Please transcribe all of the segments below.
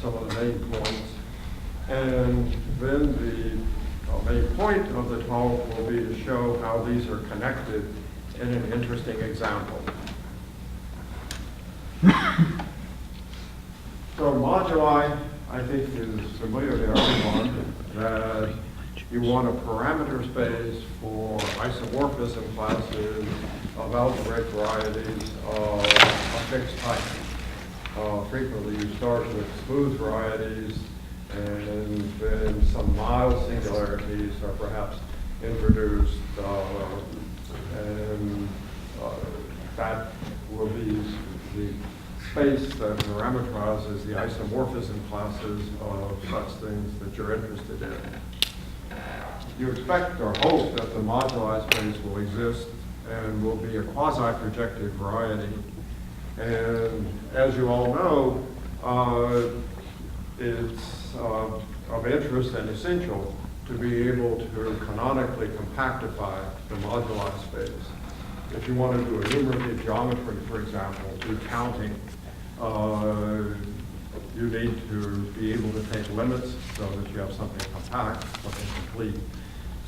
some of the main points. And then the main point of the talk will be to show how these are connected in an interesting example. So moduli, I think, is familiar to everyone that you want a parameter space for isomorphism classes of algebraic varieties of a fixed type. Frequently you start with smooth varieties, and then some mild singularities are perhaps introduced, and that will be the space that parameterizes the isomorphism classes of such things that you're interested in. You expect or hope that the moduli space will exist and will be a quasi-projective variety. And as you all know, it's of interest and essential to be able to canonically compactify the moduli space. If you want to do enumerative geometry, for example, do counting, you need to be able to take limits so that you have something compact, something complete.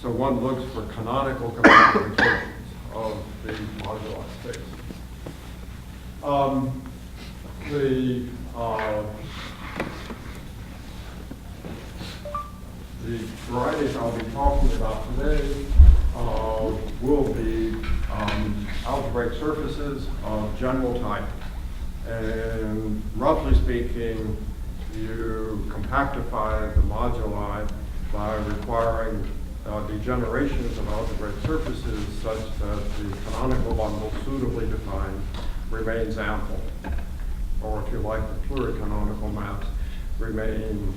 So one looks for canonical compactifications of the moduli space. The varieties I'll be talking about today will be algebraic surfaces of general type. And roughly speaking, you compactify the moduli by requiring degenerations of algebraic surfaces such that the canonical bundle suitably defined remains ample. Or if you like, the pluricanonical maps remain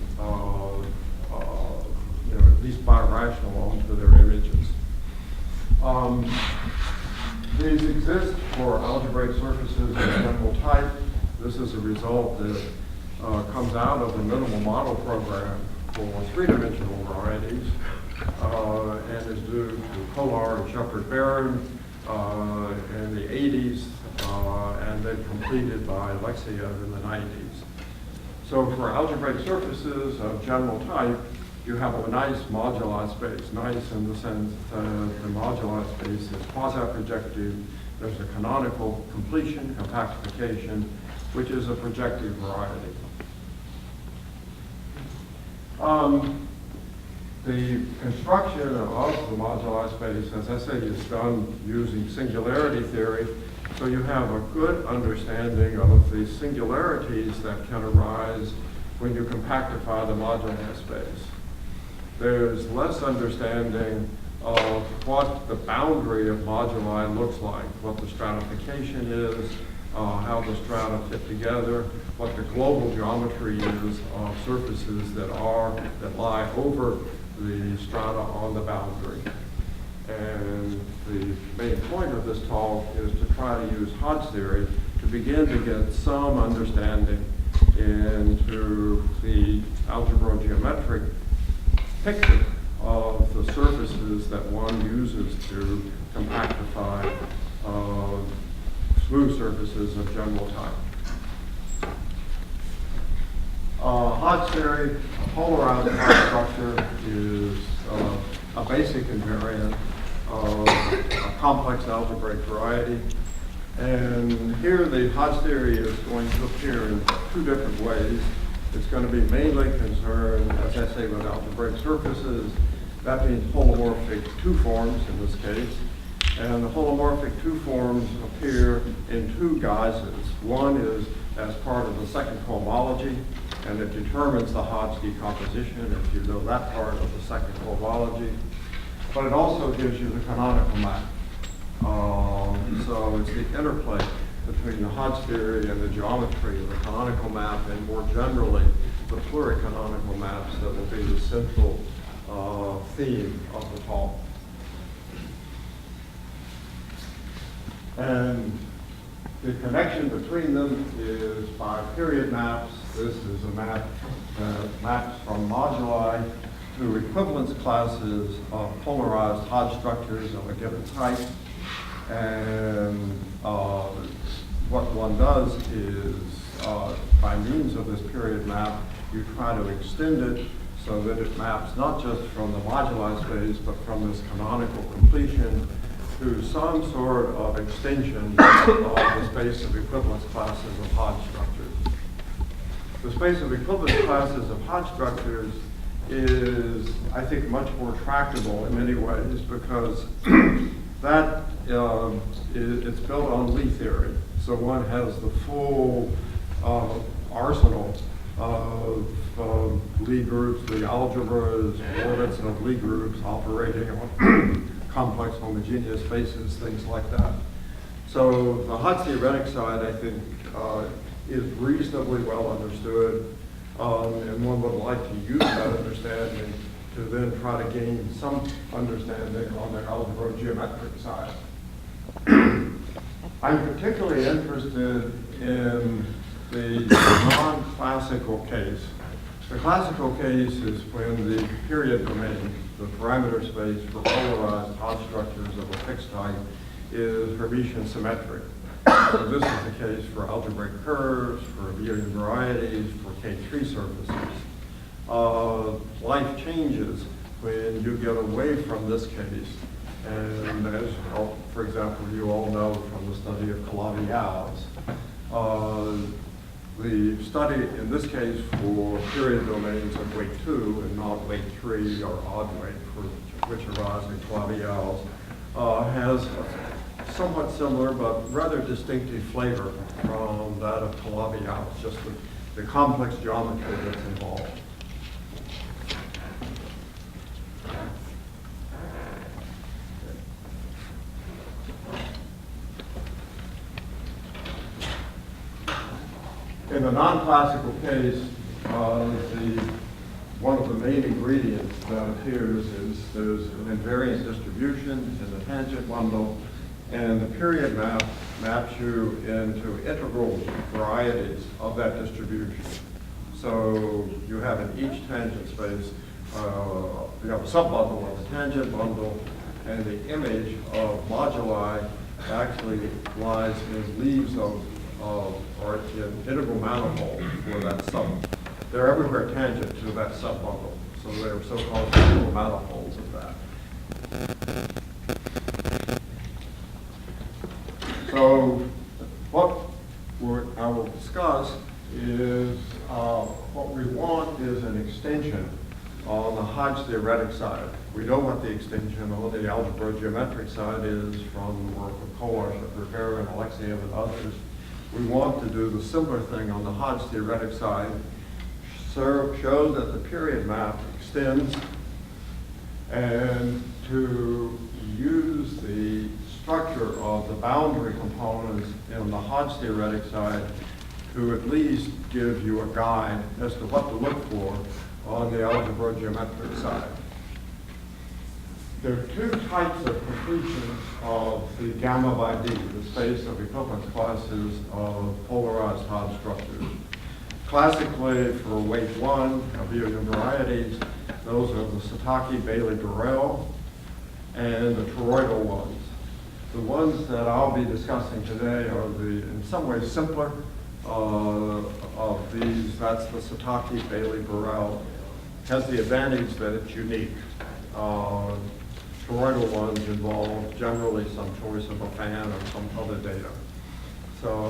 at least birational onto their images. These exist for algebraic surfaces of general type. This is a result that comes out of the minimal model program for three-dimensional varieties and is due to Kolar and Shepard-Barron in the 80s and then completed by Alexeyev in the 90s. So for algebraic surfaces of general type, you have a nice moduli space, nice in the sense that the moduli space is quasi-projective. There's a canonical completion, compactification, which is a projective variety. The construction of the moduli space, as I say, is done using singularity theory. So you have a good understanding of the singularities that can arise when you compactify the moduli space. There's less understanding of what the boundary of moduli looks like, what the stratification is, how the strata fit together, what the global geometry is of surfaces that lie over the strata on the boundary. And the main point of this talk is to try to use Hodge theory to begin to get some understanding into the algebrogeometric picture of the surfaces that one uses to compactify smooth surfaces of general type. Hodge theory, a polarized Hodge structure, is a basic invariant of a complex algebraic variety. And here the Hodge theory is going to appear in two different ways. It's going to be mainly concerned, as I say, with algebraic surfaces. That means holomorphic two forms in this case. And the holomorphic two forms appear in two guises. One is as part of the second cohomology, and it determines the Hodge decomposition if you know that part of the second cohomology. But it also gives you the canonical map. So it's the interplay between the Hodge theory and the geometry of the canonical map, and more generally, the pluricanonical maps that will be the central theme of the talk. And the connection between them is by period maps. This is a map that maps from moduli to equivalence classes of polarized Hodge structures of a given type. And what one does is by means of this period map, you try to extend it so that it maps not just from the moduli space, but from this canonical completion to some sort of extension of the space of equivalence classes of Hodge structures. The space of equivalence classes of Hodge structures is, I think, much more tractable in many ways because that it's built on Lie theory. So one has the full arsenal of Lie groups, the algebras, orbits of Lie groups operating on complex homogeneous spaces, things like that. So the Hodge theoretic side, I think, is reasonably well understood, and one would like to use that understanding to then try to gain some understanding on the algebro-geometric side. I'm particularly interested in the non-classical case. The classical case is when the period domain, the parameter space for polarized Hodge structures of a fixed type, is Hermitian symmetric. So this is the case for algebraic curves, for abelian varieties, for K3 surfaces. Life changes when you get away from this case. And as, for example, you all know from the study of Calabi-Yau's, the study in this case for period domains of weight 2 and not weight 3 or odd weight, which arise in Calabi-Yau's, has a somewhat similar but rather distinctive flavor from that of Calabi-Yau's, just the complex geometry that's involved. In the non-classical case, one of the main ingredients that appears is there's an invariant distribution in the tangent bundle, and the period map maps you into integral varieties of that distribution. So you have in each tangent space, you have a subbundle of the tangent bundle, and the image of moduli actually lies in leaves of or in integral manifolds for that sub. They're everywhere tangent to that subbundle. So they're so-called integral manifolds of that. So what I will discuss is what we want is an extension on the Hodge theoretic side. We know what the extension on the algebro-geometric side is from the work of Kolarz, Rivera, and Alexeyev and others. We want to do the similar thing on the Hodge theoretic side, show that the period map extends, and to use the structure of the boundary components in the Hodge theoretic side to at least give you a guide as to what to look for on the algebro-geometric side. There are two types of completions of the gamma by D, the space of equivalence classes of polarized Hodge structures. Classically, for weight 1, abelian varieties, those are the Satake, Bailey, Burrell, and the toroidal ones. The ones that I'll be discussing today are the, in some ways, simpler of these. That's the Satake, Bailey, Burrell. Has the advantage that it's unique. Toroidal ones involve generally some choice of a fan or some other data. So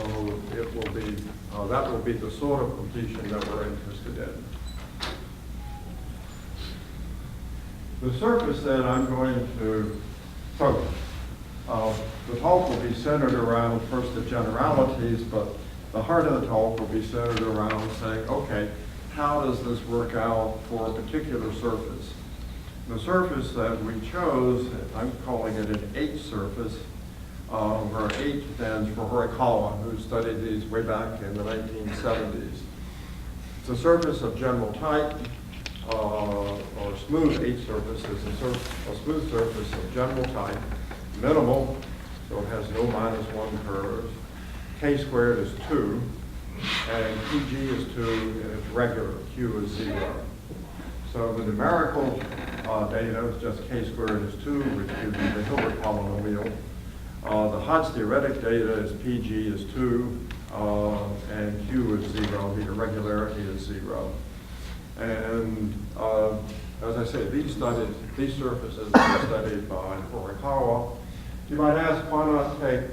it will be, that will be the sort of completion that we're interested in. The surface that I'm going to, so the talk will be centered around first the generalities, but the heart of the talk will be centered around saying, okay, how does this work out for a particular surface? The surface that we chose, I'm calling it an H surface, where H stands for Horikawa, who studied these way back in the 1970s. It's a surface of general type, or smooth H surface is a smooth surface of general type, minimal, so it has no -1 curves. K squared is 2, and PG is 2, and it's regular, Q is 0. So the numerical data is just K squared is 2, which gives you the Hilbert polynomial. The Hodge theoretic data is PG is 2, and Q is 0, the irregularity is 0. And as I say, these surfaces are studied by Horikawa. You might ask, why not take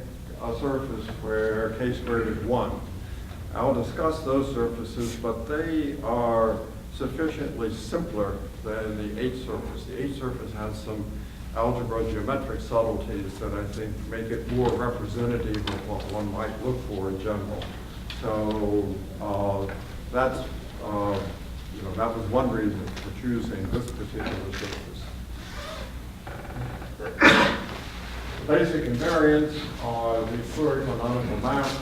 a surface where k² is 1? I'll discuss those surfaces, but they are sufficiently simpler than the H surface. The H surface has some algebra geometric subtleties that I think make it more representative of what one might look for in general. So that was one reason for choosing this particular surface. The basic invariants are the fluid canonical maps.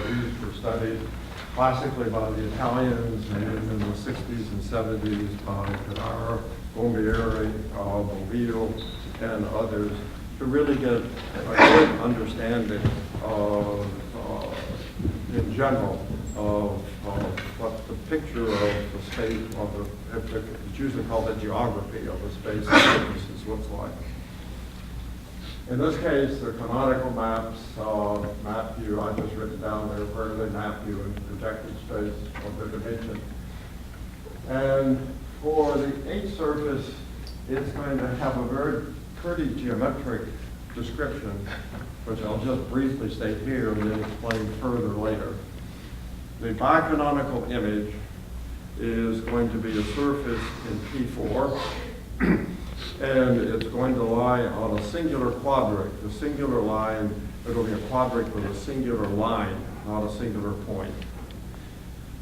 These were studied classically by the Italians and in the 60s and 70s by Canara, Bombieri, Bovio, and others to really get a good understanding of, in general, of what the picture of the space, it's usually called the geography of the space of surfaces looks like. In this case, the canonical maps map you, I've just written down there where they map you in projected space of the dimension. And for the H surface, it's going to have a very pretty geometric description, which I'll just briefly state here and then explain further later. The bicanonical image is going to be a surface in P4. And it's going to lie on a singular quadric. The singular line, it'll be a quadric with a singular line, not a singular point.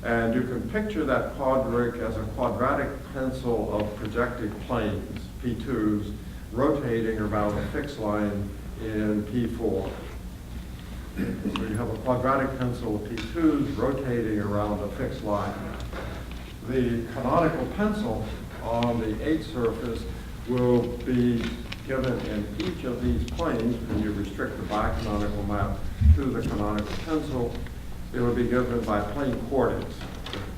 And you can picture that quadric as a quadratic pencil of projected planes, P2s, rotating around a fixed line in P4. So you have a quadratic pencil of P2s rotating around a fixed line. The canonical pencil on the H surface will be given in each of these planes, when you restrict the bicanonical map to the canonical pencil, it will be given by plane coordinates.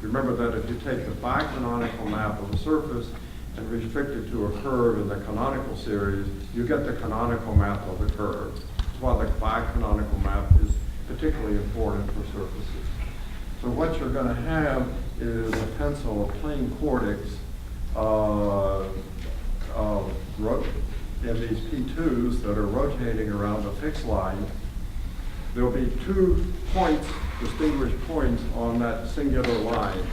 Remember that if you take the bicanonical map of the surface and restrict it to a curve in the canonical series, you get the canonical map of the curve. That's why the bicanonical map is particularly important for surfaces. So what you're going to have is a pencil of plane coordinates in these P2s that are rotating around a fixed line. There'll be 2 points, distinguished points on that singular line.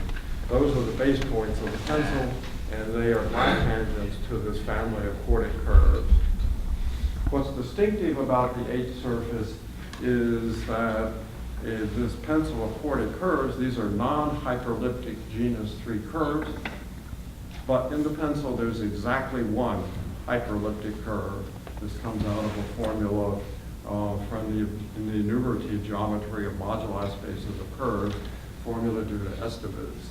Those are the base points of the pencil, and they are tangents to this family of chordic curves. What's distinctive about the H surface is that this pencil of chordic curves, these are non-hyperelliptic genus 3 curves, but in the pencil there's exactly one hyperelliptic curve. This comes out of a formula from the enumerative geometry of moduli spaces of curves, formula due to Estevez.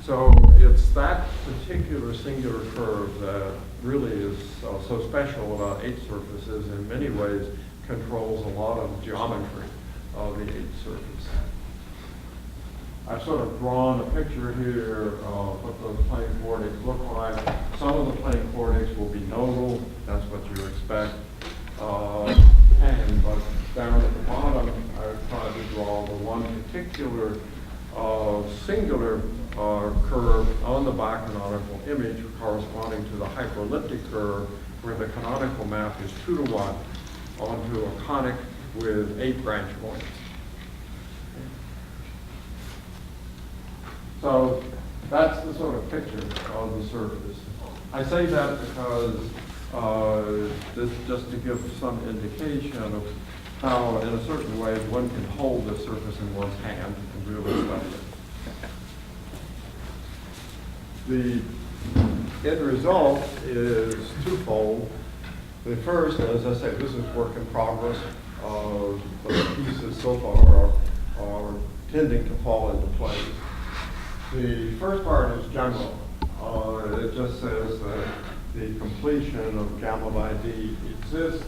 So it's that particular singular curve that really is so special about H surfaces, in many ways controls a lot of geometry of the H surface. I've sort of drawn a picture here of what those plane coordinates look like. Some of the plane coordinates will be nodal, that's what you expect. But down at the bottom, I've tried to draw the one particular singular curve on the bicanonical image corresponding to the hyperelliptic curve, where the canonical map is 2 to 1 onto a conic with 8 branch points. So that's the sort of picture of the surface. I say that because this just to give some indication of how, in a certain way, one can hold the surface in one's hand and really study it. The end result is twofold. The first, as I say, this is work in progress. The pieces so far are tending to fall into place. The first part is general. It just says that the completion of gamma by D exists,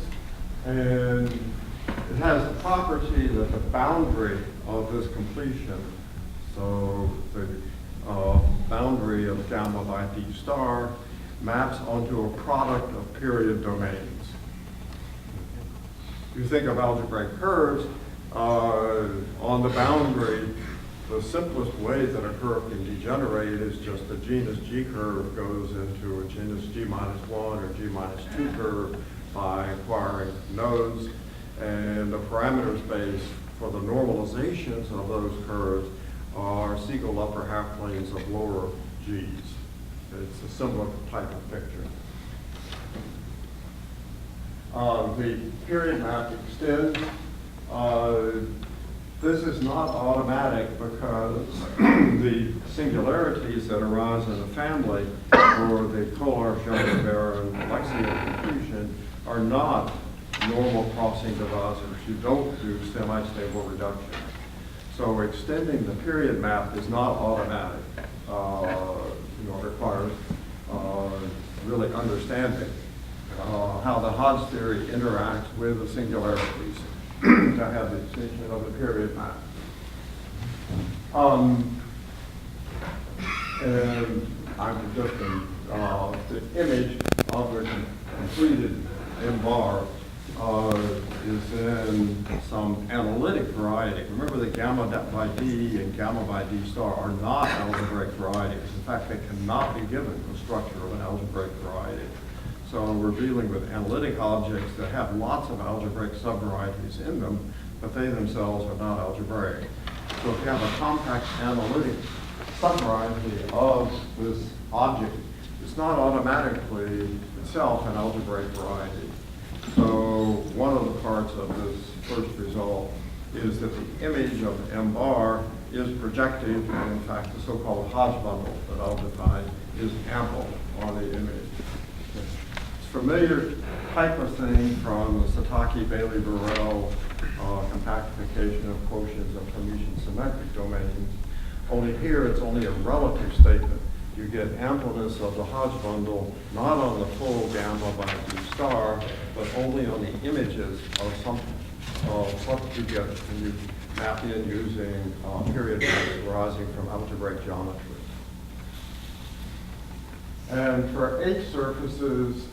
and it has the property that the boundary of this completion, so the boundary of gamma by D star, maps onto a product of period domains. If you think of algebraic curves, On the boundary, the simplest way that a curve can degenerate is just the genus G curve goes into a genus G minus 1 or G minus 2 curve by acquiring nodes, and the parameter space for the normalizations of those curves are Siegel upper half planes of lower G's. It's a similar type of picture. The period map extends. This is not automatic because the singularities that arise in the family for the Kolar-Schoenberg and Lexio diffusion are not normal crossing divisors. You don't do semi-stable reduction. So extending the period map is not automatic. It requires really understanding how the Hodge theory interacts with the singularities to have the extension of the period map. And I'm just the image of the completed M-bar is in some analytic variety. Remember that gamma by D and gamma by D star are not algebraic varieties. In fact, they cannot be given the structure of an algebraic variety. So we're dealing with analytic objects that have lots of algebraic subvarieties in them, but they themselves are not algebraic. So if you have a compact analytic subvariety of this object, it's not automatically itself an algebraic variety. So one of the parts of this first result is that the image of M bar is projective, and in fact the so-called Hodge bundle that I'll define is ample on the image. It's a familiar type of thing from the Satake, Bailey, Burrell compactification of quotients of Hermitian symmetric domains. Only here it's only a relative statement. You get ampleness of the Hodge bundle not on the full gamma by D star, but only on the images of something, of what you get when you map in using period maps arising from algebraic geometry. And for H surfaces,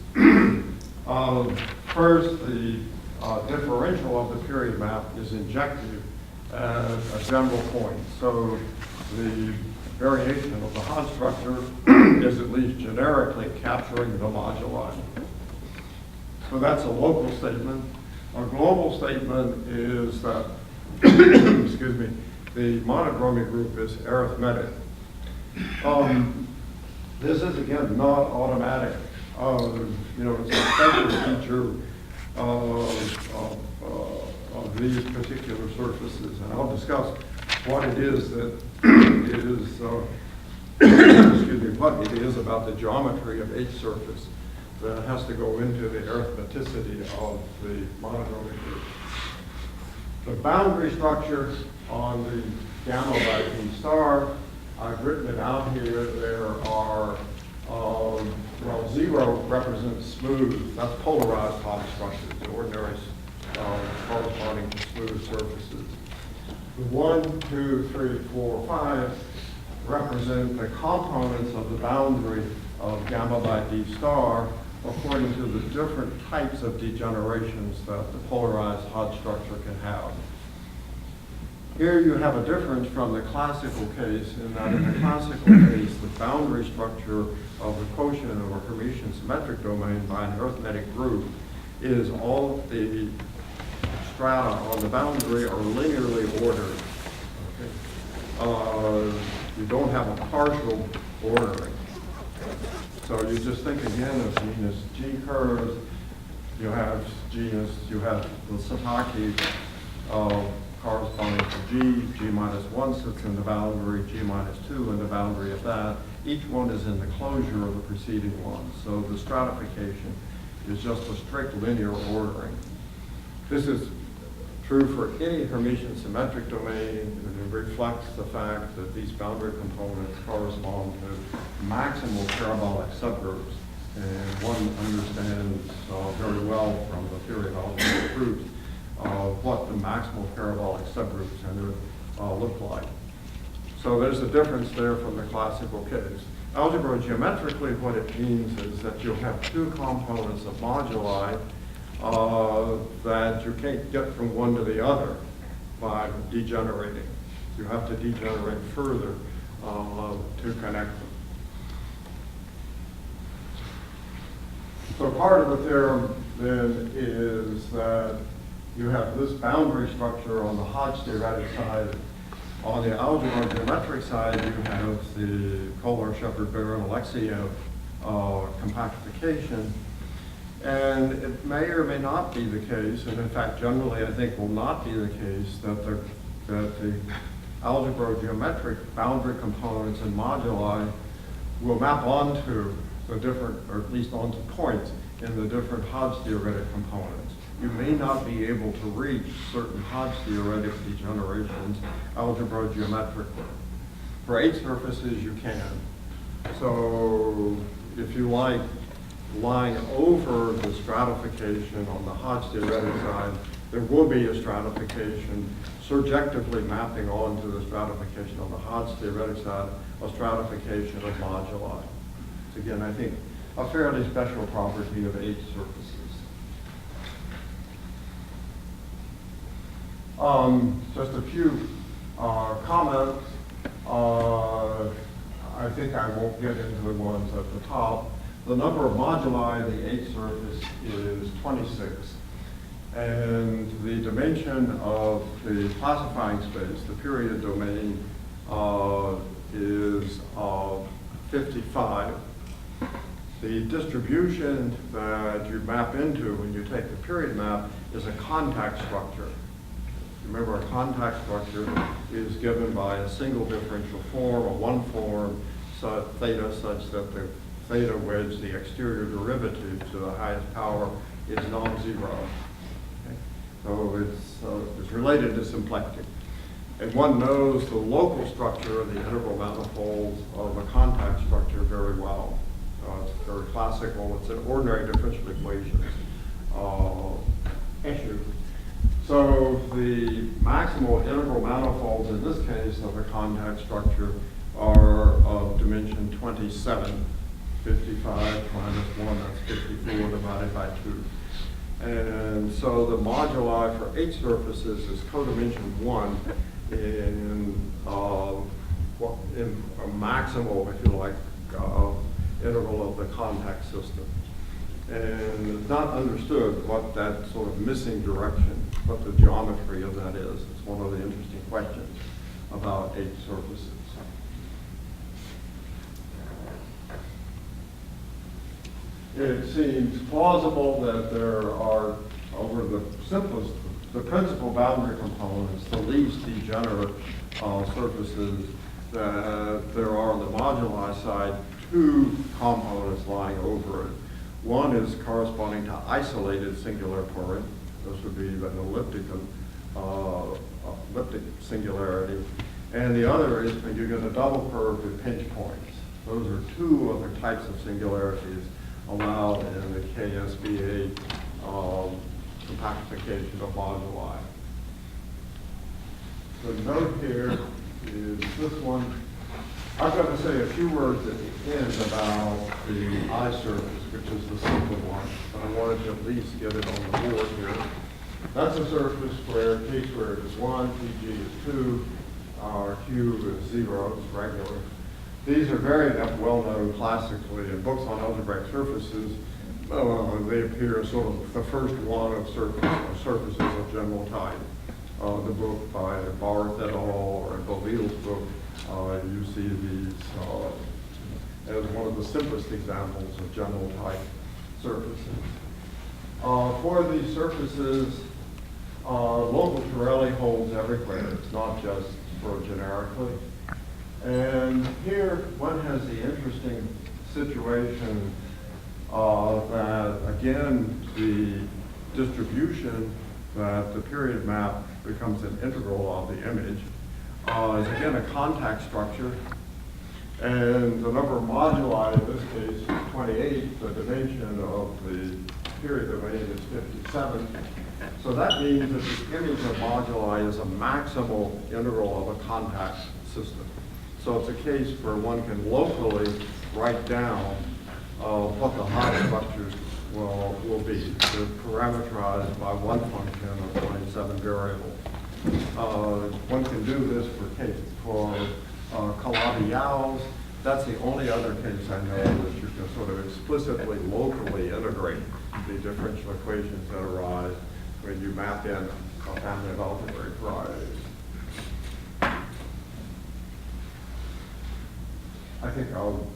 first the differential of the period map is injective at a general point. So the variation of the Hodge structure is at least generically capturing the moduli. So that's a local statement. A global statement is that, excuse me, the monodromy group is arithmetic. This is, again, not automatic. It's a special feature of these particular surfaces, and I'll discuss what it is that is, excuse me, what it is about the geometry of H surface that has to go into the arithmeticity of the monodromy group. The boundary structure on the gamma by D star, I've written it out here. There are, well, 0 represents smooth. That's polarized Hodge structures, ordinary corresponding to smooth surfaces. The 1, 2, 3, 4, 5 represent the components of the boundary of gamma by D star according to the different types of degenerations that the polarized Hodge structure can have. Here you have a difference from the classical case in that in the classical case, the boundary structure of the quotient of a Hermitian symmetric domain by an arithmetic group is all the strata on the boundary are linearly ordered. Okay? You don't have a partial ordering. So you just think again of genus G curves. You have the Satake corresponding to G minus 1 sits in the boundary, G minus 2 in the boundary of that. Each one is in the closure of the preceding one. So the stratification is just a strict linear ordering. This is true for any Hermitian symmetric domain, and it reflects the fact that these boundary components correspond to maximal parabolic subgroups. And one understands very well from the theory of algebraic groups what the maximal parabolic subgroups look like. So there's a difference there from the classical case. Algebra geometrically, what it means is that you'll have two components of moduli that you can't get from one to the other. by degenerating. You have to degenerate further to connect them. So part of the theorem then is that you have this boundary structure on the Hodge theoretic side. On the algebra geometric side, you have the Kohler, Shepard, Baron, Alexiev compactification. And it may or may not be the case, and in fact, generally, I think will not be the case that the algebra geometric boundary components and moduli will map onto the different, or at least onto points in the different Hodge theoretic components. You may not be able to reach certain Hodge theoretic degenerations algebra geometrically. For H surfaces, you can. So if you like, lying over the stratification on the Hodge theoretic side, there will be a stratification surjectively mapping onto the stratification on the Hodge theoretic side, a stratification of moduli. It's again, I think, a fairly special property of H surfaces. Just a few comments. I think I won't get into the ones at the top. The number of moduli in the H surface is 26. And the dimension of the classifying space, the period domain, is 55. The distribution that you map into when you take the period map is a contact structure. Remember, a contact structure is given by a single differential form, or one form, theta, such that the theta wedge, the exterior derivative to the highest power, is non-zero. Okay? So it's related to symplectic. And one knows the local structure of the integral manifolds of a contact structure very well. It's very classical. It's an ordinary differential equations issue. So the maximal integral manifolds in this case of a contact structure are of dimension 27. 55 minus 1, that's 54 divided by 2. And so the moduli for H surfaces is codimension 1 in a maximal, if you like, integral of the contact system. And it's not understood what that sort of missing direction, what the geometry of that is. It's one of the interesting questions about H surfaces. It seems plausible that there are, over the simplest, the principal boundary components, the least degenerate surfaces, that there are on the moduli side two components lying over it. One is corresponding to isolated singular point. This would be an elliptic singularity. And the other is when you get a double curve with pinch points. Those are two other types of singularities allowed in the KSBA compactification of moduli. The note here is this one. I'm going to say a few words at the end about the I surface, which is the simple one, but I wanted to at least get it on the board here. That's a surface where T squared is 1, Tg is 2, Q is 0, it's regular. These are very well known classically in books on algebraic surfaces. They appear as sort of the first one of surfaces of general type. The book by Barth et al. Or Boville's book, you see these as one of the simplest examples of general type surfaces. For these surfaces, local Torelli holds everywhere. It's not just for generically. And here one has the interesting situation that, again, the distribution that the period map becomes an integral of the image is, again, a contact structure. And the number of moduli in this case is 28. The dimension of the period domain is 57. So that means that the image of moduli is a maximal integral of a contact system. So it's a case where one can locally write down what the Hodge structures will be. They're parameterized by one function of 27 variables. One can do this for collodials. That's the only other case I know that you can sort of explicitly locally integrate the differential equations that arise when you map in a family of algebraic varieties. I think I'll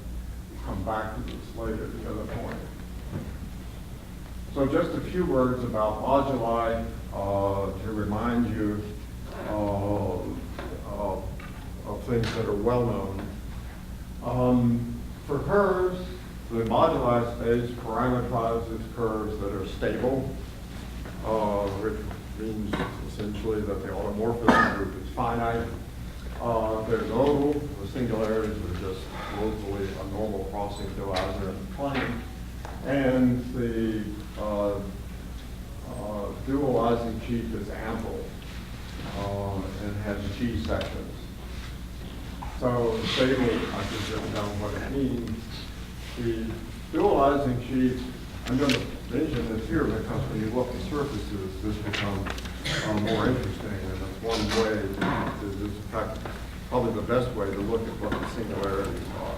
come back to this later, the other point. So just a few words about moduli to remind you of things that are well known. For curves, the moduli space parameterizes curves that are stable, which means essentially that the automorphism group is finite. They're nodal. The singularities are just locally a normal crossing divisor in the plane. And the dualizing sheaf is ample and has G sections. So stable, I can just tell what it means. The dualizing sheaf, I'm going to mention this here because when you look at surfaces, this becomes more interesting. And it's one way to in fact, probably the best way to look at what the singularities are.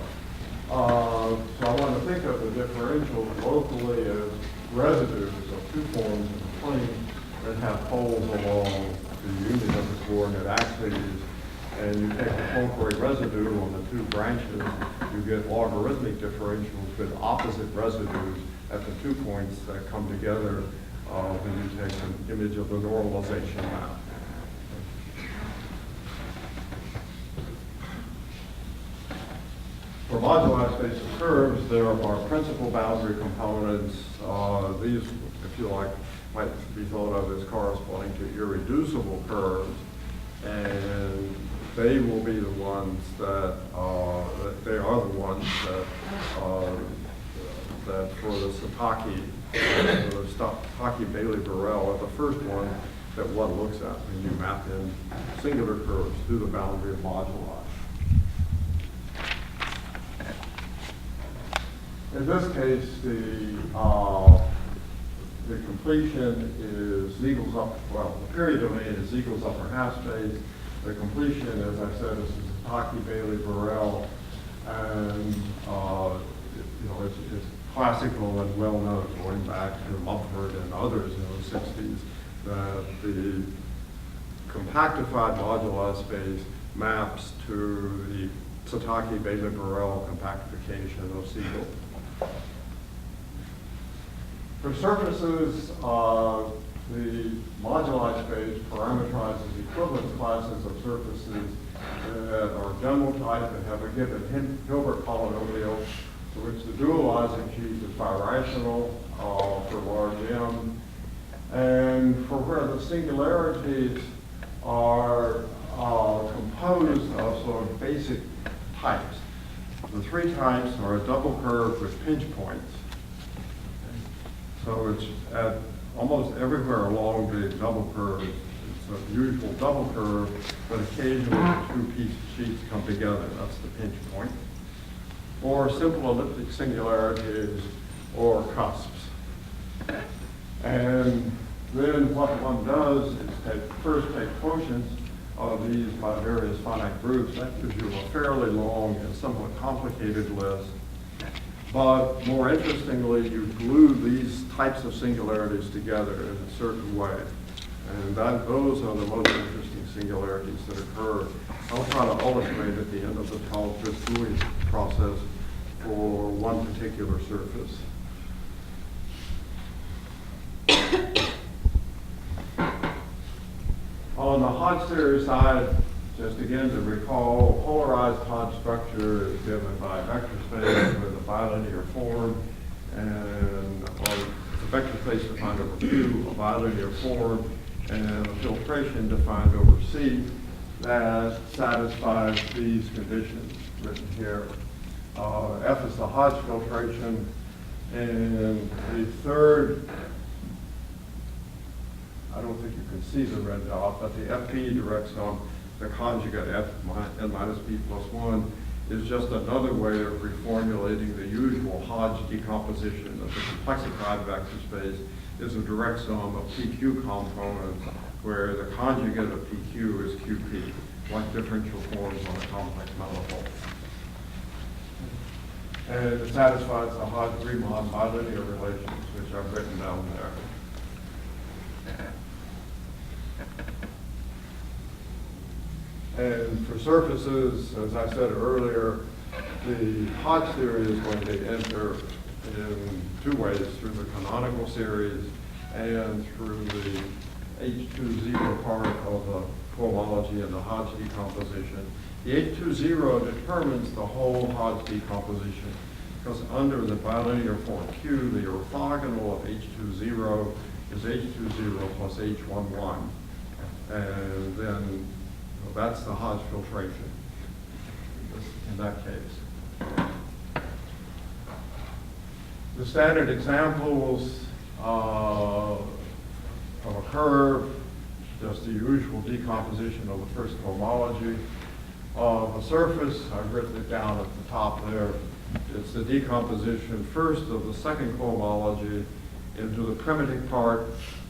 So I want to think of the differentials locally as residues of two forms in the plane that have poles along the union of the coordinate axes. And you take the Poincare residue on the two branches, you get logarithmic differentials with opposite residues at the 2 points that come together when you take an image of the normalization map. For moduli space of curves, there are principal boundary components. These, if you like, might be thought of as corresponding to irreducible curves, and they will be the ones that that for the Satake-Bailey-Burrell are the first one that one looks at when you map in singular curves through the boundary of moduli. In this case, the completion is Ziegel's the period domain is Ziegel's upper half space. The completion, as I said, is Satake-Bailey-Burrell, and it's classical and well known going back to Mumford and others in the 60s that the compactified moduli space maps to the Satake-Bailey-Burrell compactification of Siegel. For surfaces, the moduli space parameterizes equivalence classes of surfaces that are general type and have a given Hilbert polynomial, to which the dualizing sheaf is birational for large M. And for where the singularities are composed of sort of basic types. The three types are a double curve with pinch points. So it's at almost everywhere along the double curve. It's a usual double curve, but occasionally the two pieces sheets come together. That's the pinch point. Or simple elliptic singularities or cusps. And then what one does is first take quotients of these by various finite groups. That gives you a fairly long and somewhat complicated list. But more interestingly, you glue these types of singularities together in a certain way. And those are the most interesting singularities that occur. I'll try to illustrate at the end of the talk this gluing process for one particular surface. On the Hodge series side, just again to recall, polarized Hodge structure is given by a vector space with a bilinear form, and it's a vector space defined over Q, a bilinear form, and a filtration defined over C that satisfies these conditions written here. F is the Hodge filtration, and the third, I don't think you can see the red dot, but the FP directs on the conjugate F n minus P plus 1 is just another way of reformulating the usual Hodge decomposition of the complexified vector space is a direct sum of PQ components where the conjugate of PQ is QP, like differential forms on a complex manifold. And it satisfies the Hodge-Riemann bilinear relations, which I've written down there. And for surfaces, as I said earlier, the Hodge theory is going to enter in two ways, through the canonical series and through the H20 part of the cohomology and the Hodge decomposition. The H20 determines the whole Hodge decomposition, because under the bilinear form Q, the orthogonal of H20 is H20 plus H11. And then that's the Hodge filtration in that case. The standard examples of a curve, just the usual decomposition of the first cohomology. Of a surface, I've written it down at the top there. It's the decomposition first of the second cohomology into the primitive part,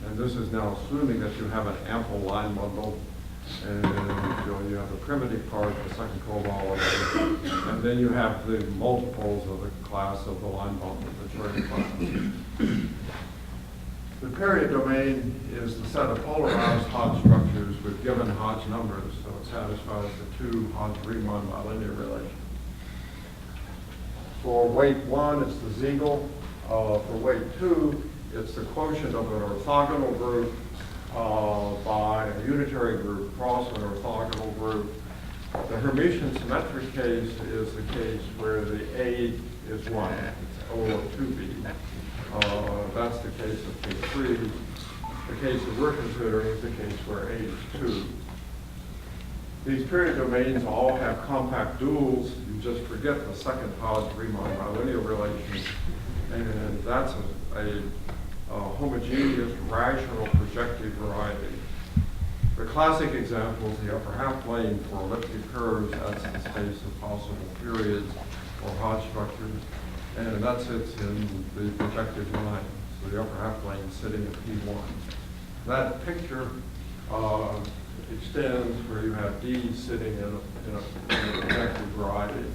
and this is now assuming that you have an ample line bundle, and you have the primitive part, the second cohomology, and then you have the multiples of the class of the line bundle, the Jordan class. The period domain is the set of polarized Hodge structures with given Hodge numbers, so it satisfies the two Hodge-Riemann bilinear relations. For weight 1, it's the Ziegel. For weight 2, it's the quotient of an orthogonal group by a unitary group cross an orthogonal group. The Hermitian symmetric case is the case where the A is 1, it's O of 2B. That's the case of P3. The case that we're considering is the case where A is 2. These period domains all have compact duals. You just forget the second Hodge-Riemann bilinear relation, and that's a homogeneous rational projective variety. The classic example is the upper half plane for elliptic curves. That's the space of possible periods or Hodge structures, and that sits in the projective line. So the upper half plane is sitting at P1. That picture extends where you have D sitting in a projective variety.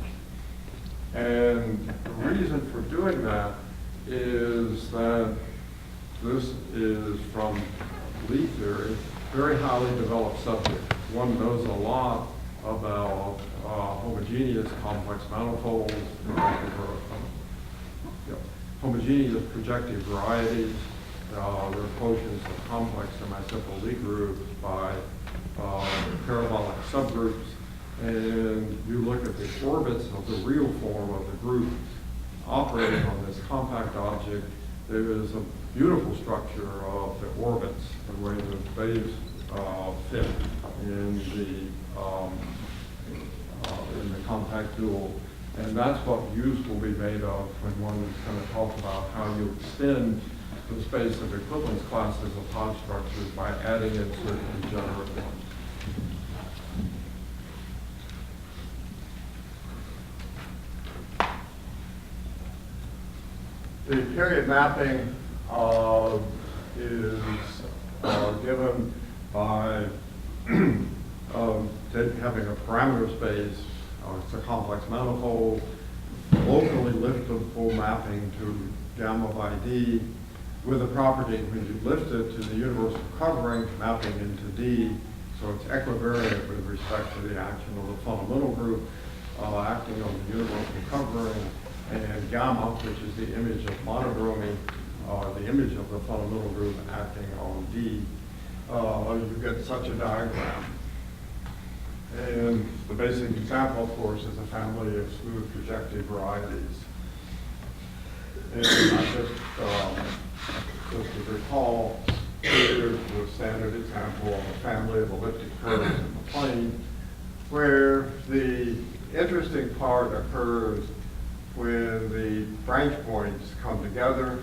And the reason for doing that is that this is from Lie theory, very highly developed subject. One knows a lot about homogeneous complex manifolds, homogeneous projective varieties. There are quotients of complex semi-simple Lie groups by parabolic subgroups. And you look at the orbits of the real form of the group operating on this compact object. There is a beautiful structure of the orbits, the way the waves fit in the compact dual. And that's what use will be made of when one is going to talk about how you extend the space of equivalence classes of Hodge structures by adding in certain degenerate ones. The period mapping is given by having a parameter space. It's a complex manifold, locally liftable mapping to gamma by D, with a property when you lift it to the universal covering, mapping into D, so it's equivariant with respect to the action of the fundamental group acting on the universal covering, and gamma, which is the image of monodromy, the image of the fundamental group acting on D. You get such a diagram. And the basic example, of course, is a family of smooth projective varieties. And I just to recall, here's the standard example of a family of elliptic curves in the plane, where the interesting part occurs when the branch points come together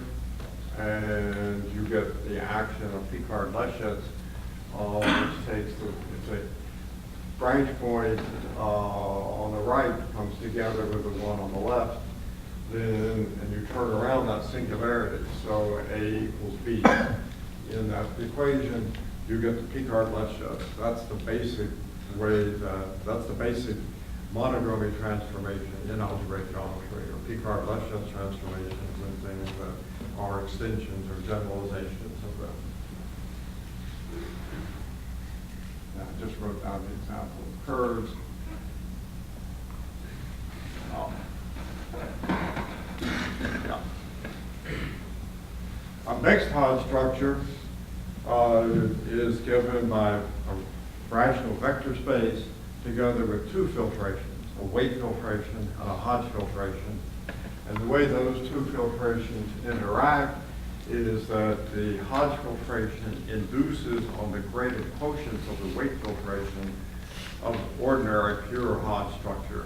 and you get the action of Picard-Leschetz, which takes it's a branch point on the right comes together with the one on the left, and you turn around that singularity, so A equals B. In that equation, you get the Picard Lefschetz. That's the basic way that's the basic monodromy transformation in algebraic geometry, or Picard Lefschetz transformations and things that are extensions or generalizations of them. I just wrote down the example of curves. Yeah. A mixed Hodge structure is given by a rational vector space together with two filtrations, a weight filtration and a Hodge filtration. And the way those two filtrations interact is that the Hodge filtration induces on the graded quotients of the weight filtration of ordinary pure Hodge structure.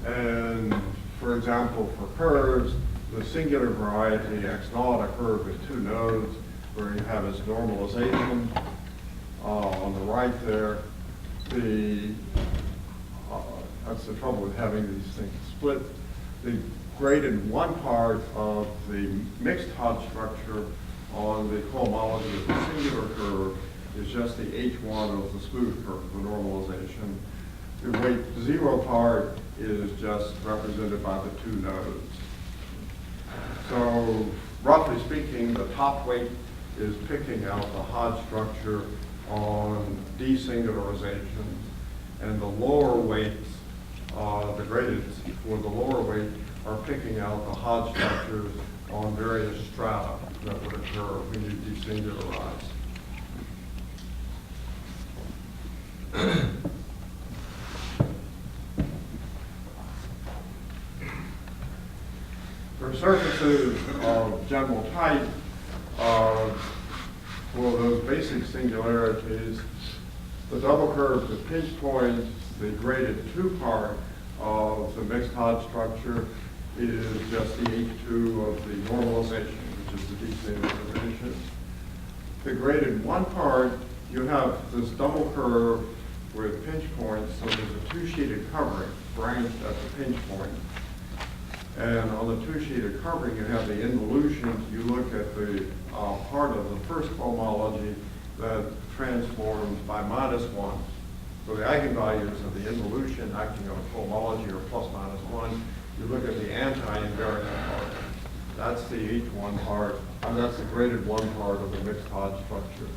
And for example, for curves, the singular variety x0, a curve with two nodes, where you have its normalization on the right there. That's the trouble with having these things split. The graded one part of the mixed Hodge structure on the cohomology of the singular curve is just the H1 of the smooth curve, the normalization. The weight zero part is just represented by the two nodes. So roughly speaking, the top weight is picking out the Hodge structure on desingularizations, and the lower weights, the graded for the lower weight, are picking out the Hodge structures on various strata that would occur when you desingularize. For surfaces of general type, for those basic singularities, the double curve with pinch points, the graded two part of the mixed Hodge structure is just the H2 of the normalization, which is the desingularization. The graded one part, you have this double curve with pinch points, so there's a two-sheeted covering branched at the pinch point. And on the two-sheeted covering, you have the involutions. You look at the part of the first cohomology that transforms by -1. So the eigenvalues of the involution acting on a cohomology are ±1. You look at the anti-invariant part. That's the H1 part, and that's the graded one part of the mixed Hodge structure.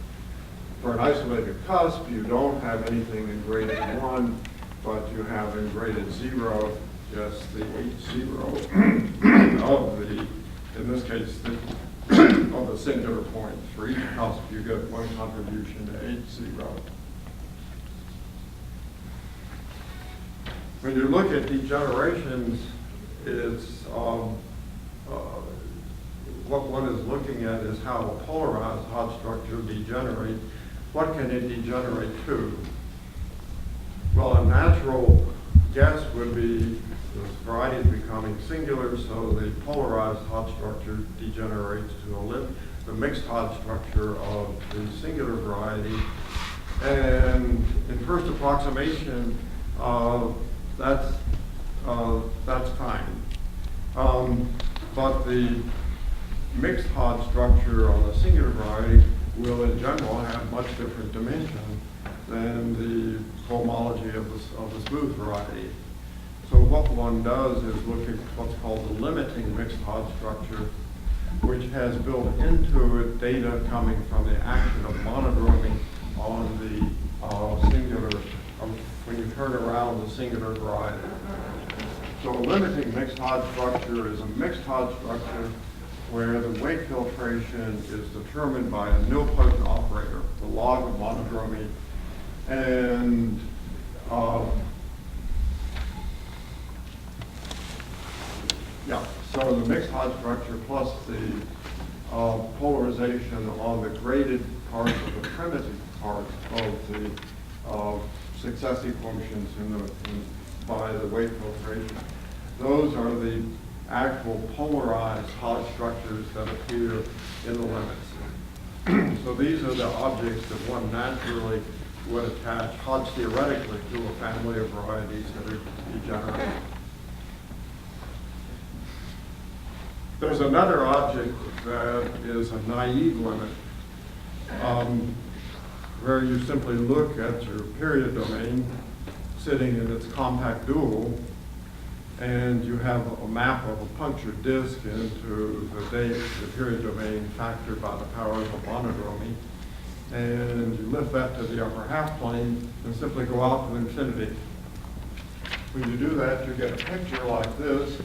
For an isolated cusp, you don't have anything in graded 1, but you have in graded 0 just the H0 of the, in this case, of the singular points. For each cusp, you get one contribution to H0. When you look at degenerations, it's what one is looking at is how a polarized Hodge structure degenerates. What can it degenerate to? Well, a natural guess would be the variety is becoming singular, so the polarized Hodge structure degenerates to the mixed Hodge structure of the singular variety. And in first approximation, that's fine. But the mixed Hodge structure on the singular variety will in general have much different dimension than the cohomology of the smooth variety. So what one does is look at what's called the limiting mixed Hodge structure, which has built into it data coming from the action of monodromy on the singular, when you turn around the singular variety. So a limiting mixed Hodge structure is a mixed Hodge structure where the weight filtration is determined by a nilpotent operator, the log of monodromy, and so the mixed Hodge structure plus the polarization on the graded parts of the primitive parts of the successive functions by the weight filtration. Those are the actual polarized Hodge structures that appear in the limits. So these are the objects that one naturally would attach Hodge theoretically to a family of varieties that are degenerate. There's another object that is a naive limit, where you simply look at your period domain sitting in its compact dual, and you have a map of a punctured disk into the period domain factored by the powers of monodromy, and you lift that to the upper half plane and simply go out to infinity. When you do that, you get a picture like this,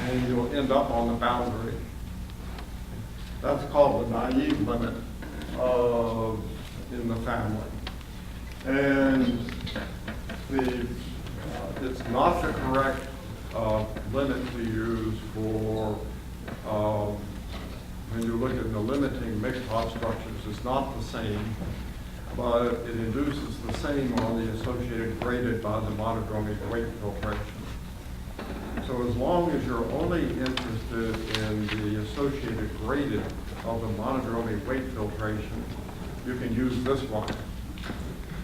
and you'll end up on the boundary. That's called the naive limit in the family. And it's not the correct limit to use for when you look at the limiting mixed Hodge structures. It's not the same, but it induces the same on the associated graded by the monodromy weight filtration. So as long as you're only interested in the associated graded of the monodromy weight filtration, you can use this one.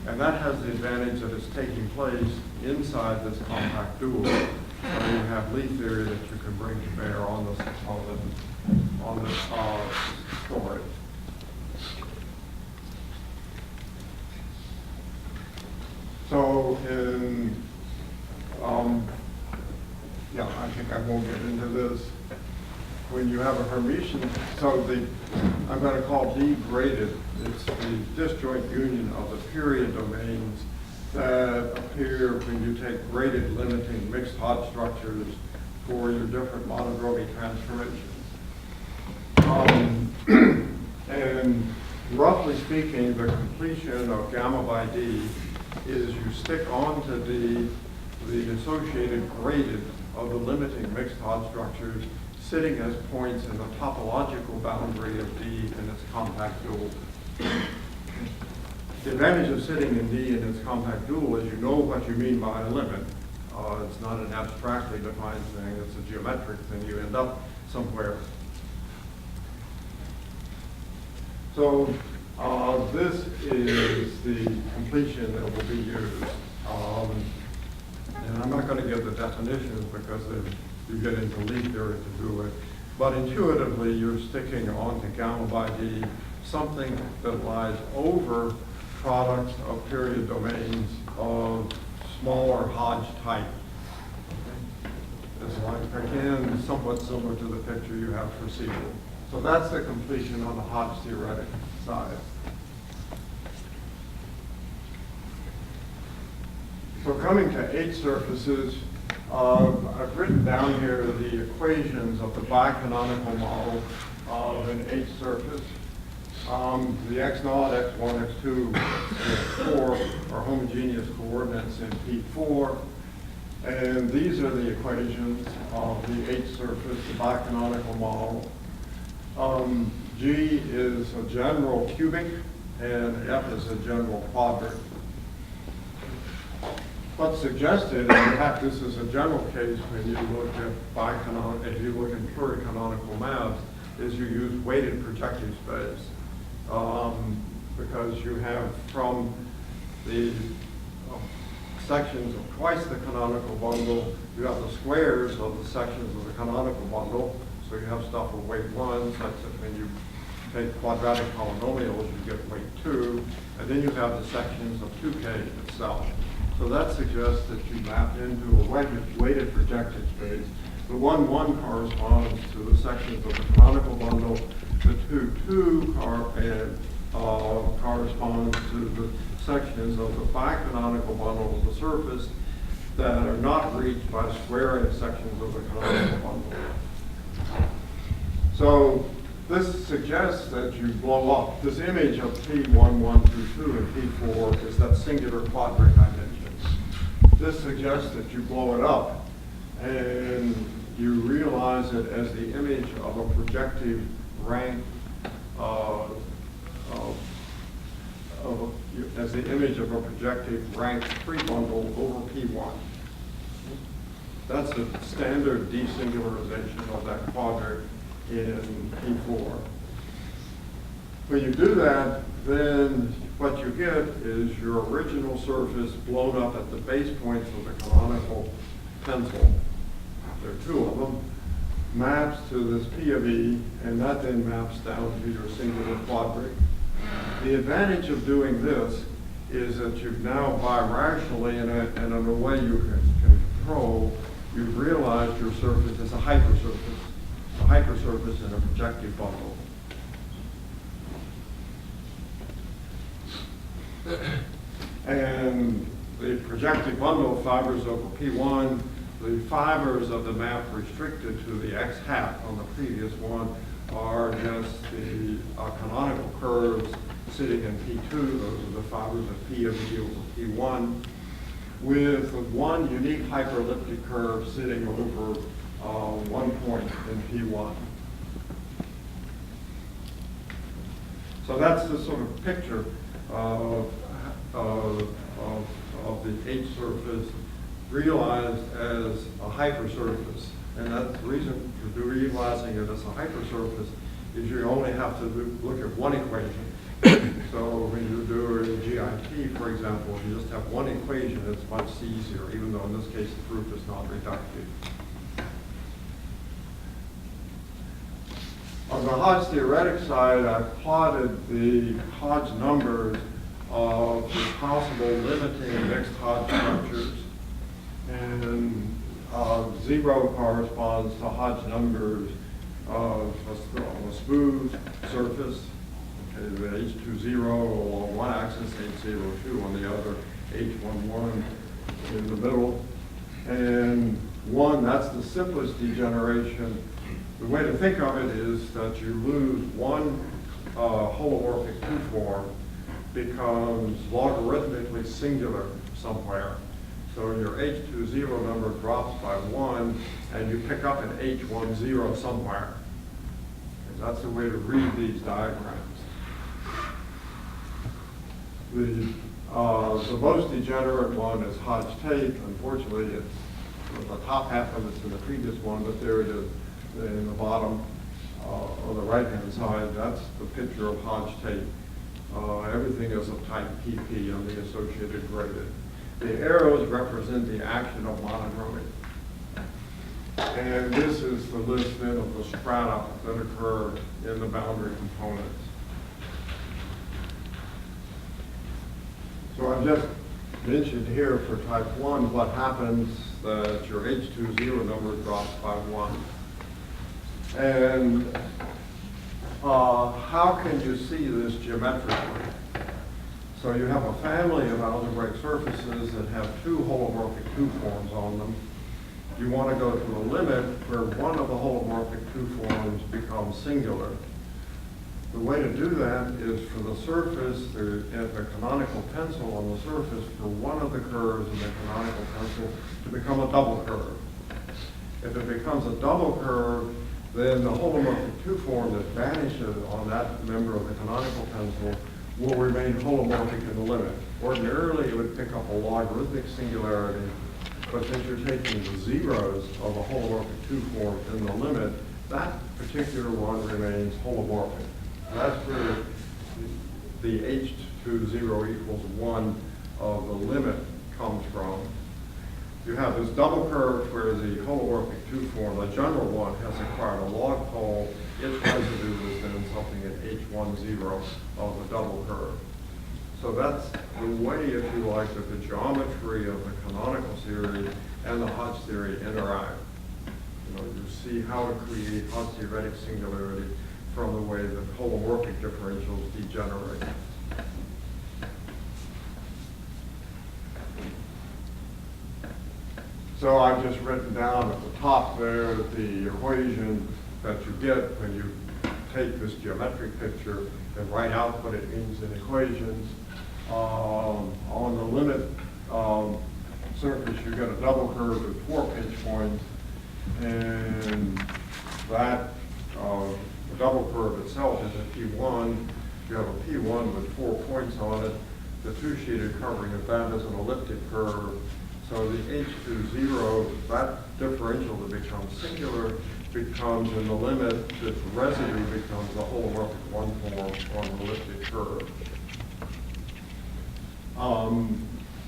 And that has the advantage that it's taking place inside this compact dual. So you have Lie theory that you can bring to bear on this storage. So I think I won't get into this. When you have a Hermitian, I'm going to call D graded. It's the disjoint union of the period domains that appear when you take graded limiting mixed Hodge structures for your different monodromy transformations. And roughly speaking, the completion of gamma by D is you stick onto the associated graded of the limiting mixed Hodge structures sitting as points in the topological boundary of D in its compact dual. The advantage of sitting in D in its compact dual is you know what you mean by a limit. It's not an abstractly defined thing, it's a geometric thing. You end up somewhere. So this is the completion that will be used. And I'm not going to give the definitions because you get into Lie theory to do it. But intuitively, you're sticking onto gamma by D something that lies over products of period domains of smaller Hodge type. It's like, again, somewhat similar to the picture you have for Siegel. So that's the completion on the Hodge theoretic side. So coming to H surfaces, I've written down here the equations of the bicanonical model of an H surface. The x0, x1, x2, x4 are homogeneous coordinates in P4. And these are the equations of the H surface, the bicanonical model. G is a general cubic, and F is a general quadrant. What's suggested, and in fact this is a general case when you look at if you look in pluricanonical maps, is you use weighted projective space. Because you have from the sections of twice the canonical bundle, you have the squares of the sections of the canonical bundle. So you have stuff of weight 1, such that when you take quadratic polynomials, you get weight 2, and then you have the sections of 2K itself. So that suggests that you map into a weighted projective space. The 1,1 corresponds to the sections of the canonical bundle. The 2,2 corresponds to the sections of the bicanonical bundle of the surface that are not reached by squaring sections of the canonical bundle. So this suggests that you blow up. This image of P11 through 2 and P4 is that singular quadrant I mentioned. This suggests that you blow it up and you realize it as the image of a projective rank as the image of a projective rank 3 bundle over P1. That's the standard desingularization of that quadrant in P4. When you do that, then what you get is your original surface blown up at the base points of the canonical pencil. There are 2 of them. Maps to this P of E, and that then maps down to your singular quadrant. The advantage of doing this is that you now birationally, and in a way you can control, you've realized your surface is a hypersurface in a projective bundle. And the projective bundle fibers over P1, the fibers of the map restricted to the x hat on the previous one are just the canonical curves sitting in P2. Those are the fibers of P of E over P1, with one unique hyperelliptic curve sitting over one point in P1. So that's the sort of picture of the H surface realized as a hypersurface. And that's the reason for realizing it as a hypersurface is you only have to look at one equation. So when you do a GIT, for example, if you just have one equation, it's much easier, even though in this case the proof is not reductive. On the Hodge theoretic side, I've plotted the Hodge numbers of the possible limiting mixed Hodge structures. And 0 corresponds to Hodge numbers of a smooth surface. Okay, the H20 along one axis, H02 on the other, H11 in the middle. And 1, that's the simplest degeneration. The way to think of it is that you lose one holomorphic 2 form becomes logarithmically singular somewhere. So your H20 number drops by 1, and you pick up an H10 somewhere. And that's the way to read these diagrams. The most degenerate one is Hodge-Tate. Unfortunately, it's the top half of it's in the previous one, but there it is in the bottom on the right-hand side. That's the picture of Hodge-Tate. Everything is of type PP on the associated gradient. The arrows represent the action of monodromy. And this is the list then of the strata that occur in the boundary components. So I've just mentioned here for type 1 what happens that your H20 number drops by 1. And how can you see this geometrically? So you have a family of algebraic surfaces that have 2 holomorphic 2 forms on them. You want to go to a limit where one of the holomorphic 2 forms becomes singular. The way to do that is for the surface, the canonical pencil on the surface, for one of the curves in the canonical pencil to become a double curve. If it becomes a double curve, then the holomorphic 2 form that vanishes on that member of the canonical pencil will remain holomorphic in the limit. Ordinarily, it would pick up a logarithmic singularity, but since you're taking the zeros of a holomorphic 2 form in the limit, that particular one remains holomorphic. That's where the H20 equals 1 of the limit comes from. You have this double curve where the holomorphic 2 form, the general one, has acquired a log pole. Its residue is then something at H10 of the double curve. So that's the way, if you like, that the geometry of the canonical theory and the Hodge theory interact. You see how to create Hodge theoretic singularity from the way that holomorphic differentials degenerate. So I've just written down at the top there the equation that you get when you take this geometric picture and write out what it means in equations. On the limit surface, you get a double curve with 4 pinch points, and that the double curve itself is a P1. You have a P1 with 4 points on it. The 2-sheeted covering of that is an elliptic curve. So the H20, that differential that becomes singular, becomes in the limit, its residue becomes the holomorphic 1 form on the elliptic curve.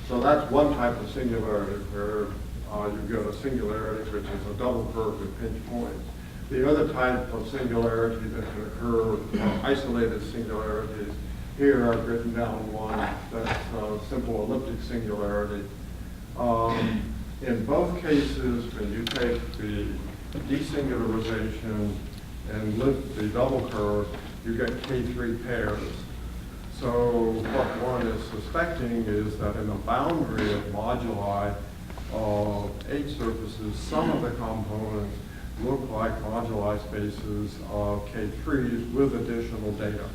So that's one type of singularity where you get a singularity which is a double curve with pinch points. The other type of singularity that can occur, isolated singularities, Here I've written down one that's a simple elliptic singularity. In both cases, when you take the desingularization and lift the double curve, you get K3 pairs. So what one is suspecting is that in the boundary of moduli of H surfaces, some of the components look like moduli spaces of K3s with additional data.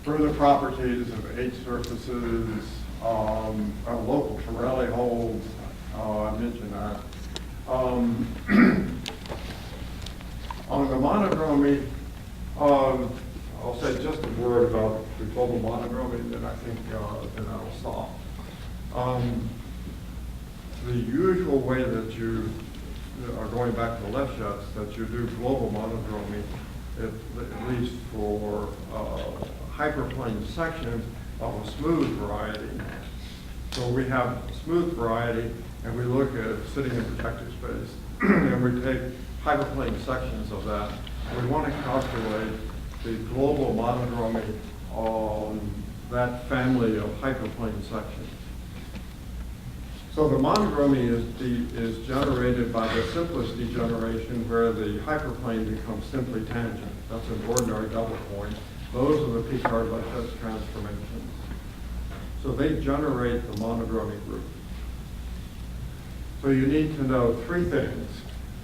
Further properties of H surfaces, local Torelli holes, I mentioned that. On the monodromy, I'll say just a word about the global monodromy, then I think then I'll stop. The usual way that you are going back to Lefschetz, that you do global monodromy, at least for hyperplane sections of a smooth variety. So we have a smooth variety, and we look at sitting in projective space, and we take hyperplane sections of that. We want to calculate the global monodromy on that family of hyperplane sections. So the monodromy is generated by the simplest degeneration, where the hyperplane becomes simply tangent. That's an ordinary double point. Those are the Picard-Lefschetz transformations. So they generate the monodromy group. So you need to know three things.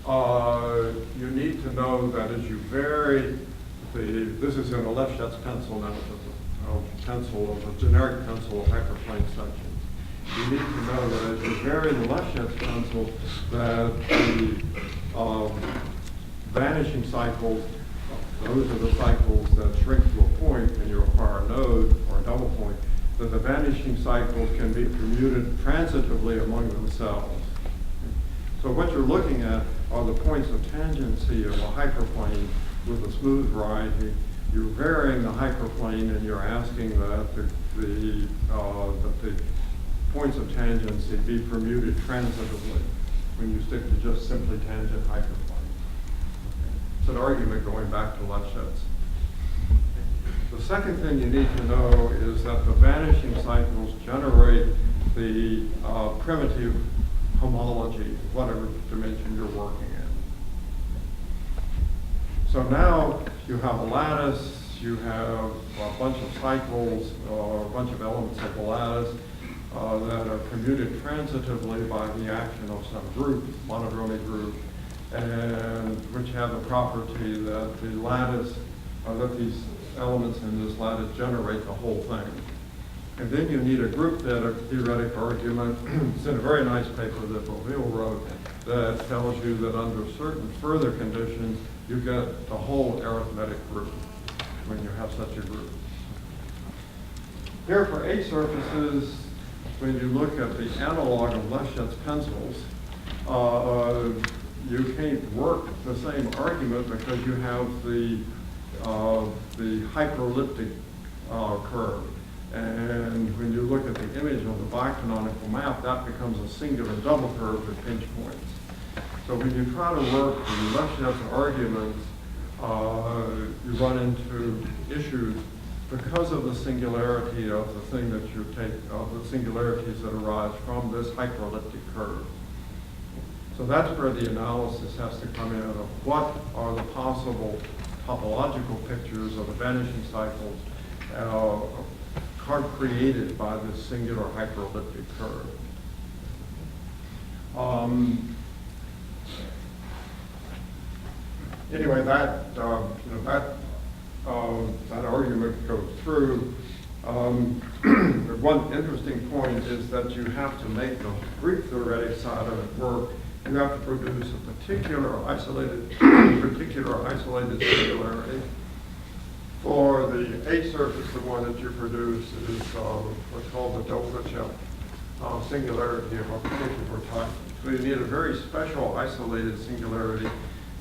You need to know that as you vary this is in a Lefschetz pencil now, a generic pencil of hyperplane sections. You need to know that as you vary the Lefschetz pencil, that the vanishing cycles, those are the cycles that shrink to a point and you require a node or a double point, that the vanishing cycles can be commuted transitively among themselves. So what you're looking at are the points of tangency of a hyperplane with a smooth variety. You're varying the hyperplane and you're asking that the points of tangency be permuted transitively when you stick to just simply tangent hyperplane. It's an argument going back to Lefschetz. The second thing you need to know is that the vanishing cycles generate the primitive homology, whatever dimension you're working in. So now you have a lattice, you have a bunch of cycles, a bunch of elements of the lattice that are commuted transitively by the action of some group, monodromy group, and which have the property that the lattice, that these elements in this lattice generate the whole thing. And then you need a group theoretic argument. It's in a very nice paper that Boville wrote that tells you that under certain further conditions, you get the whole arithmetic group when you have such a group. Here for H surfaces, when you look at the analog of Lefschetz pencils, you can't work the same argument because you have the hyperelliptic curve. And when you look at the image of the bicanonical map, that becomes a singular double curve with pinch points. So when you try to work the Lefschetz arguments, you run into issues because of the singularity of the thing that you take, of the singularities that arise from this hyperelliptic curve. So that's where the analysis has to come in of what are the possible topological pictures of the vanishing cycles created by this singular hyperelliptic curve. Anyway, that argument goes through. One interesting point is that you have to make the Greek theoretic side of it work. You have to produce a particular isolated singularity. For the H surface, the one that you produce is what's called the Dolgachef singularity of a particular type. So you need a very special isolated singularity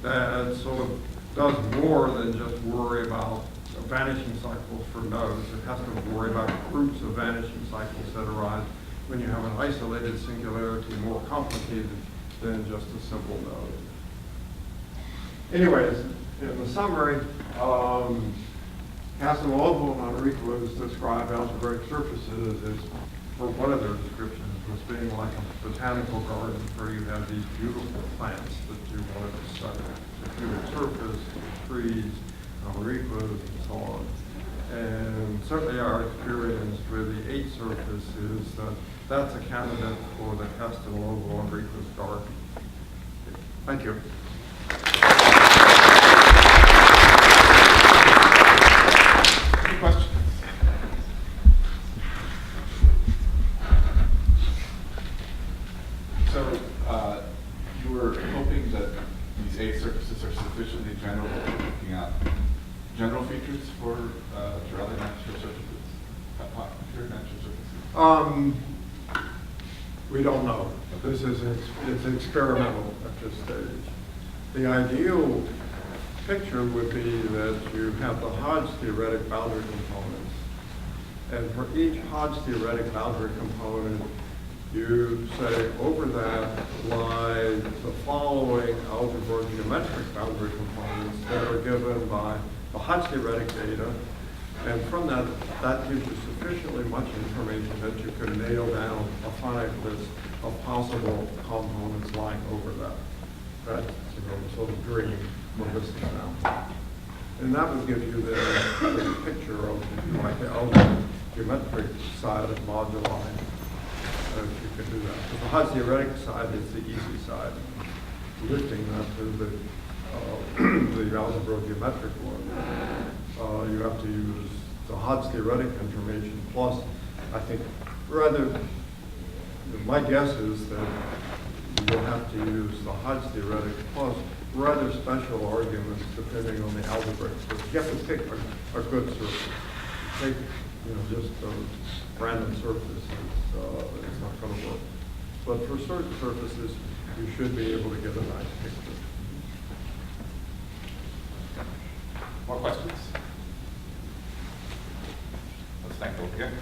that sort of does more than just worry about vanishing cycles for nodes. It has to worry about groups of vanishing cycles that arise when you have an isolated singularity more complicated than just a simple node. Anyways, In the summary, Casanova and Enriquez describe algebraic surfaces as, for one of their descriptions, as being like a botanical garden where you have these beautiful plants that you want to study. The cubic surface, trees, Enriquez, and so on. And certainly our experience with the H surface is that that's a candidate for the Casanova-Enriquez garden. Thank you. Any questions? So you were hoping that these A surfaces are sufficiently general, looking at general features for other natural surfaces, pure natural surfaces? We don't know. This is it's experimental at this stage. The ideal picture would be that you have the Hodge theoretic boundary components, and for each Hodge theoretic boundary component, you say over that lie the following algebraic geometric boundary components that are given by the Hodge theoretic data, and from that, that gives you sufficiently much information that you can nail down a finite list of possible components lying over that. That's the sort of dream we're missing now. And that would give you the picture of, if you like, the algebraic geometric side of moduli. If you can do that. But the Hodge theoretic side is the easy side. Lifting that to the algebra geometric one, you have to use the Hodge theoretic information plus, I think, rather, my guess is that you'll have to use the Hodge theoretic plus rather special arguments depending on the algebraic surface. You have to pick a good surface. Take, just random surfaces, it's not going to work. But for certain surfaces, you should be able to get a nice picture. More questions? Let's thank both again.